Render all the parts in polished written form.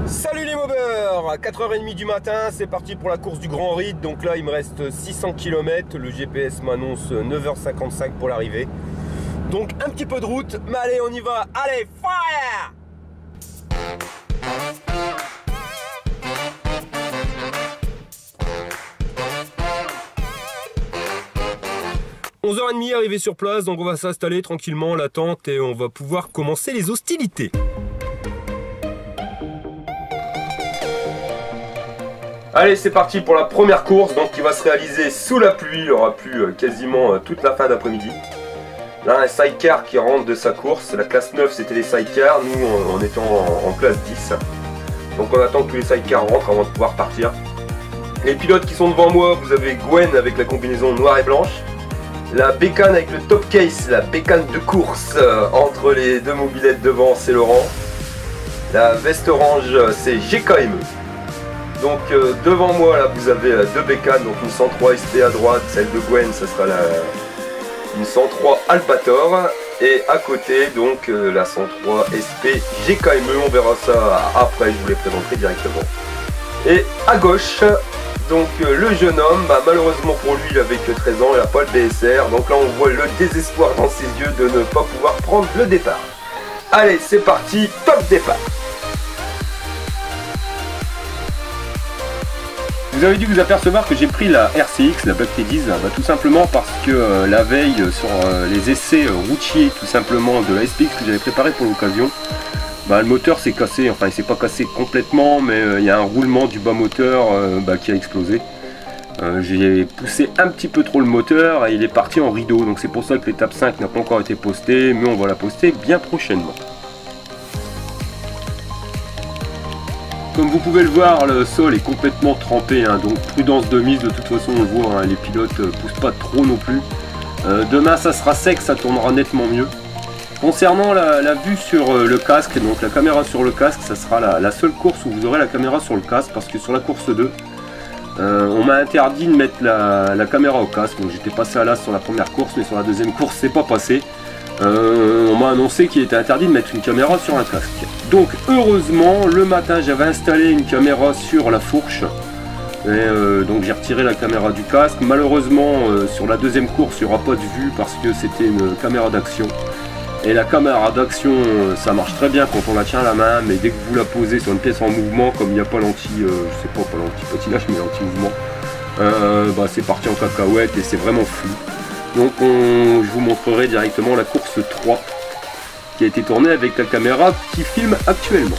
Salut les mobeurs, à 4h30 du matin, c'est parti pour la course du Grand Ride. Donc là, il me reste 600 km. Le GPS m'annonce 9h55 pour l'arrivée. Donc un petit peu de route, mais allez, on y va. Allez, fire! 11h30, arrivé sur place, donc on va s'installer tranquillement, la tente, et on va pouvoir commencer les hostilités. Allez, c'est parti pour la première course, donc qui va se réaliser sous la pluie. Il aura plu quasiment toute la fin d'après-midi. Là, un sidecar qui rentre de sa course. La classe 9, c'était les sidecars. Nous, on était en classe 10. Donc on attend que tous les sidecars rentrent avant de pouvoir partir. Les pilotes qui sont devant moi, vous avez Gwen avec la combinaison noire et blanche. La bécane avec le top case, la bécane de course entre les deux mobilettes devant, c'est Laurent. La veste orange, c'est GKME. Donc devant moi, là, vous avez deux bécanes, donc une 103 SP à droite, celle de Gwen, ça sera une 103 Albator. Et à côté, donc la 103 SP GKME, on verra ça après, je vous les présenterai directement. Et à gauche, donc le jeune homme, malheureusement pour lui, il avait que 13 ans, il n'a pas le BSR. Donc là, on voit le désespoir dans ses yeux de ne pas pouvoir prendre le départ. Allez, c'est parti, top départ. Vous avez dû vous apercevoir que j'ai pris la RCX, la Buck Teddy's, tout simplement parce que la veille sur les essais routiers tout simplement de la SPX que j'avais préparé pour l'occasion, le moteur s'est cassé, enfin il s'est pas cassé complètement, mais il y a un roulement du bas moteur qui a explosé. J'ai poussé un petit peu trop le moteur et il est parti en rideau, donc c'est pour ça que l'étape 5 n'a pas encore été postée, mais on va la poster bien prochainement. Comme vous pouvez le voir, le sol est complètement trempé, donc prudence de mise, de toute façon on le voit, les pilotes poussent pas trop non plus. Demain ça sera sec, ça tournera nettement mieux. Concernant la vue sur le casque, donc la caméra sur le casque, ça sera la seule course où vous aurez la caméra sur le casque, parce que sur la course 2, on m'a interdit de mettre la caméra au casque, donc j'étais passé à l'as sur la première course, mais sur la deuxième course c'est pas passé. On m'a annoncé qu'il était interdit de mettre une caméra sur un casque. Donc heureusement, le matin j'avais installé une caméra sur la fourche. Et donc j'ai retiré la caméra du casque. Malheureusement sur la deuxième course il n'y aura pas de vue parce que c'était une caméra d'action. Et la caméra d'action ça marche très bien quand on la tient à la main, mais dès que vous la posez sur une pièce en mouvement, comme il n'y a pas l'anti, je sais pas l'anti-patinage mais l'anti-mouvement, c'est parti en cacahuète et c'est vraiment flou. Donc je vous montrerai directement la course 3 qui a été tournée avec la caméra qui filme actuellement.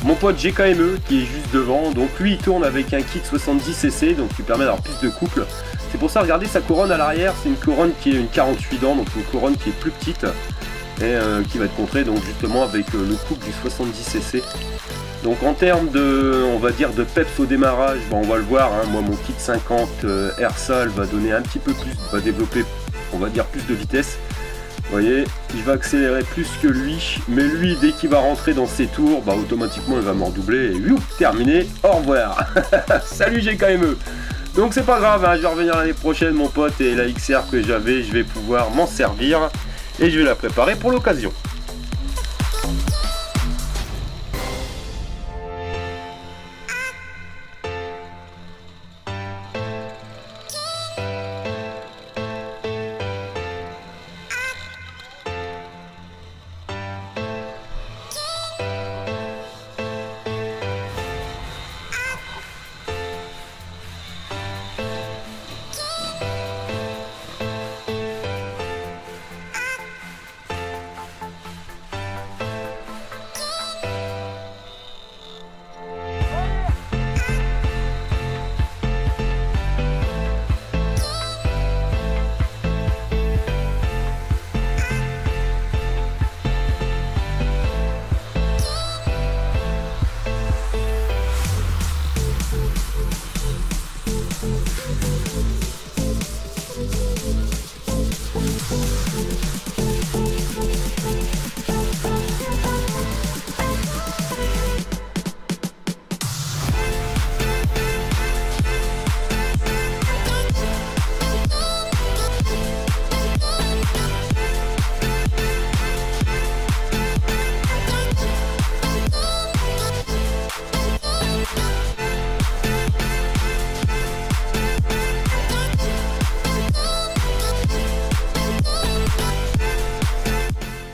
Mon pote GKME qui est juste devant, donc lui il tourne avec un kit 70cc, donc qui permet d'avoir plus de couple. C'est pour ça, regardez sa couronne à l'arrière, c'est une couronne qui est une 48 dents, donc une couronne qui est plus petite et qui va être contrée donc justement avec le couple du 70cc. Donc en termes de, on va dire, de peps au démarrage, on va le voir, moi mon kit 50 Airsal va donner un petit peu plus, va développer, on va dire, plus de vitesse. Vous voyez, il va accélérer plus que lui, mais lui, dès qu'il va rentrer dans ses tours, bah automatiquement il va m'en redoubler et youp, terminé, au revoir. Salut GKME. Donc c'est pas grave, hein, je vais revenir l'année prochaine mon pote, et la XR que j'avais, je vais pouvoir m'en servir et je vais la préparer pour l'occasion.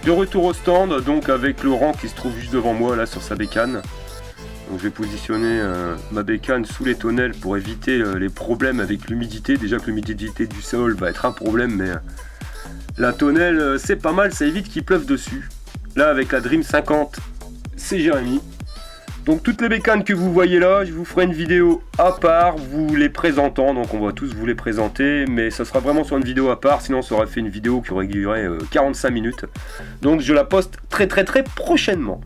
De retour au stand, donc avec Laurent qui se trouve juste devant moi là sur sa bécane. Donc je vais positionner ma bécane sous les tonnelles pour éviter les problèmes avec l'humidité. Déjà que l'humidité du sol va être un problème, mais la tonnelle c'est pas mal, ça évite qu'il pleuve dessus. Là avec la Dream 50, c'est Jérémy. Donc toutes les bécanes que vous voyez là, je vous ferai une vidéo à part, vous les présentant, donc on va tous vous les présenter, mais ça sera vraiment sur une vidéo à part, sinon ça aurait fait une vidéo qui aurait duré 45 minutes. Donc je la poste très prochainement.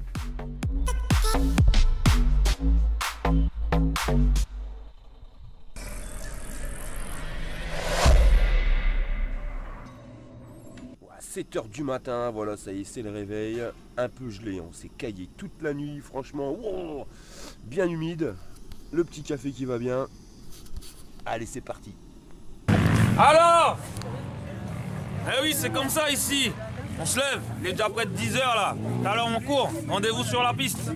À 7 h du matin, voilà, ça y est, c'est le réveil. Un peu gelé, on s'est caillé toute la nuit, franchement, wow, bien humide. Le petit café qui va bien. Allez, c'est parti. Alors, eh oui, c'est comme ça ici. On se lève, il est déjà près de 10 h là. Alors on court, rendez-vous sur la piste.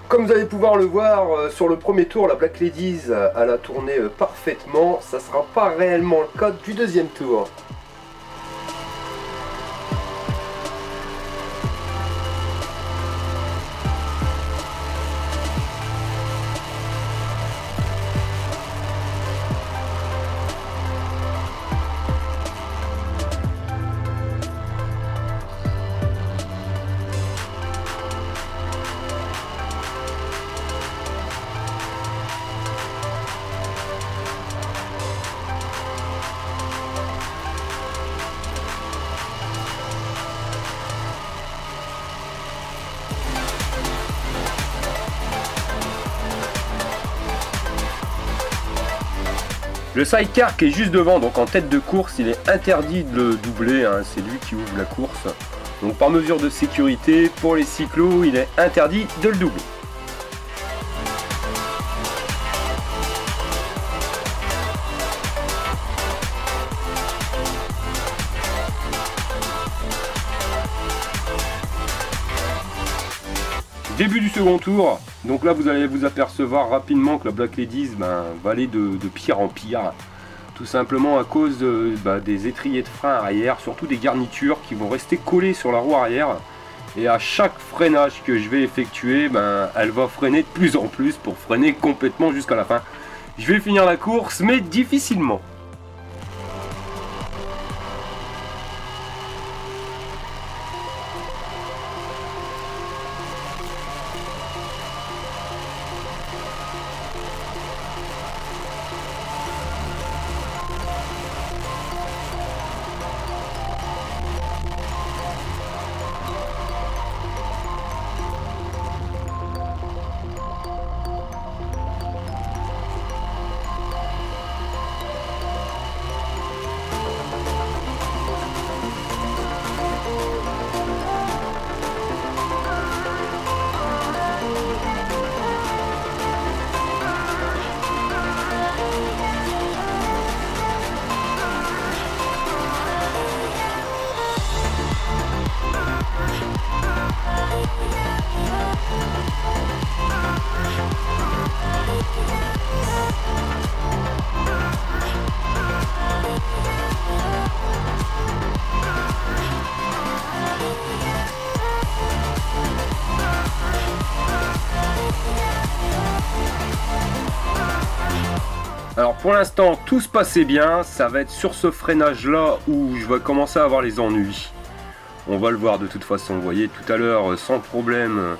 Comme vous allez pouvoir le voir, sur le premier tour, la Black Ladies elle a tourné parfaitement. Ça ne sera pas réellement le cas du deuxième tour. Le sidecar qui est juste devant, donc en tête de course, il est interdit de le doubler, hein, c'est lui qui ouvre la course. Donc par mesure de sécurité, pour les cyclos, il est interdit de le doubler. Début du second tour, donc là vous allez vous apercevoir rapidement que la Black Ladies va aller de pire en pire. Tout simplement à cause des étriers de frein arrière, surtout des garnitures qui vont rester collées sur la roue arrière. Et à chaque freinage que je vais effectuer, elle va freiner de plus en plus pour freiner complètement jusqu'à la fin. Je vais finir la course, mais difficilement. Alors pour l'instant tout se passait bien, ça va être sur ce freinage là où je vais commencer à avoir les ennuis. On va le voir de toute façon, vous voyez tout à l'heure sans problème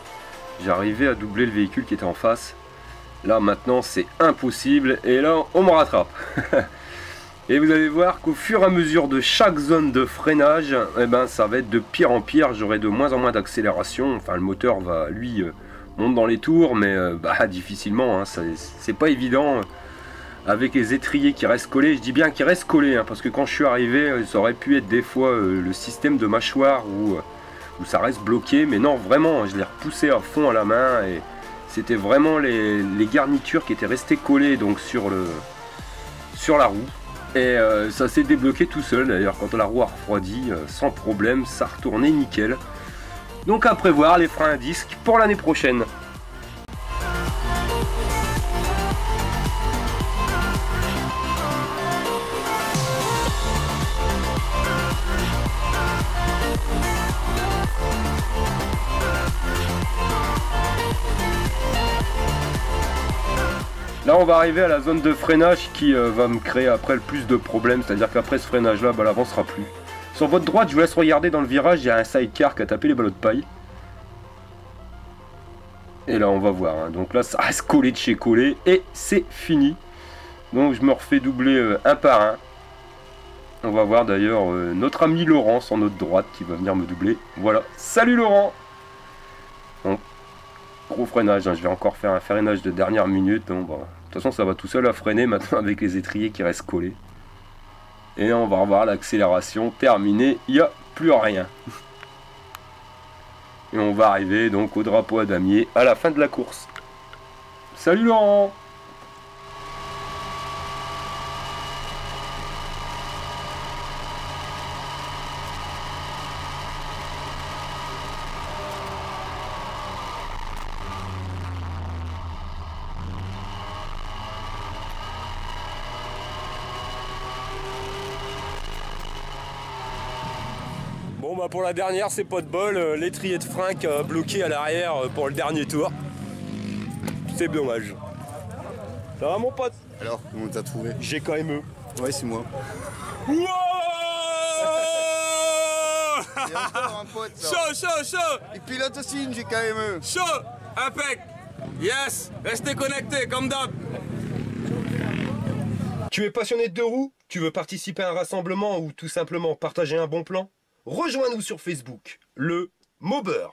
j'arrivais à doubler le véhicule qui était en face. Là maintenant c'est impossible et là on me rattrape. Et vous allez voir qu'au fur et à mesure de chaque zone de freinage, ça va être de pire en pire, j'aurai de moins en moins d'accélération. Enfin le moteur va lui monte dans les tours mais difficilement, hein, c'est pas évident. Avec les étriers qui restent collés, je dis bien qu'ils restent collés, hein, parce que quand je suis arrivé, ça aurait pu être des fois le système de mâchoire où ça reste bloqué, mais non, vraiment, je l'ai repoussé à fond à la main, et c'était vraiment les garnitures qui étaient restées collées donc sur la roue, et ça s'est débloqué tout seul, d'ailleurs, quand la roue a refroidi, sans problème, ça retournait nickel. Donc à prévoir les freins à disque pour l'année prochaine. Là on va arriver à la zone de freinage qui va me créer après le plus de problèmes, c'est à dire qu'après ce freinage là l'avant sera plus. Sur votre droite je vous laisse regarder dans le virage, il y a un sidecar qui a tapé les ballots de paille. Et là on va voir, hein. Donc là ça reste collé de chez collé et c'est fini. Donc je me refais doubler un par un. On va voir d'ailleurs notre ami Laurent sur notre droite qui va venir me doubler. Voilà, salut Laurent. Donc, gros freinage, hein. Je vais encore faire un freinage de dernière minute. Donc, de toute façon ça va tout seul à freiner maintenant avec les étriers qui restent collés. Et on va revoir l'accélération terminée, il n'y a plus rien. Et on va arriver donc au drapeau à damier à la fin de la course. Salut Laurent! Bon bah pour la dernière c'est pas de bol, l'étrier de frein qui a bloqué à l'arrière pour le dernier tour. C'est dommage. Ça va mon pote? Alors, comment t'as trouvé? J'ai quand même eux. Ouais, c'est moi. Wow. Il y a encore un pote là. Chaud. Il pilote aussi une GKME. Chaud. Impec. Yes. Restez connectés comme d'hab. Tu es passionné de deux roues? Tu veux participer à un rassemblement ou tout simplement partager un bon plan? Rejoins-nous sur Facebook, le Mobber.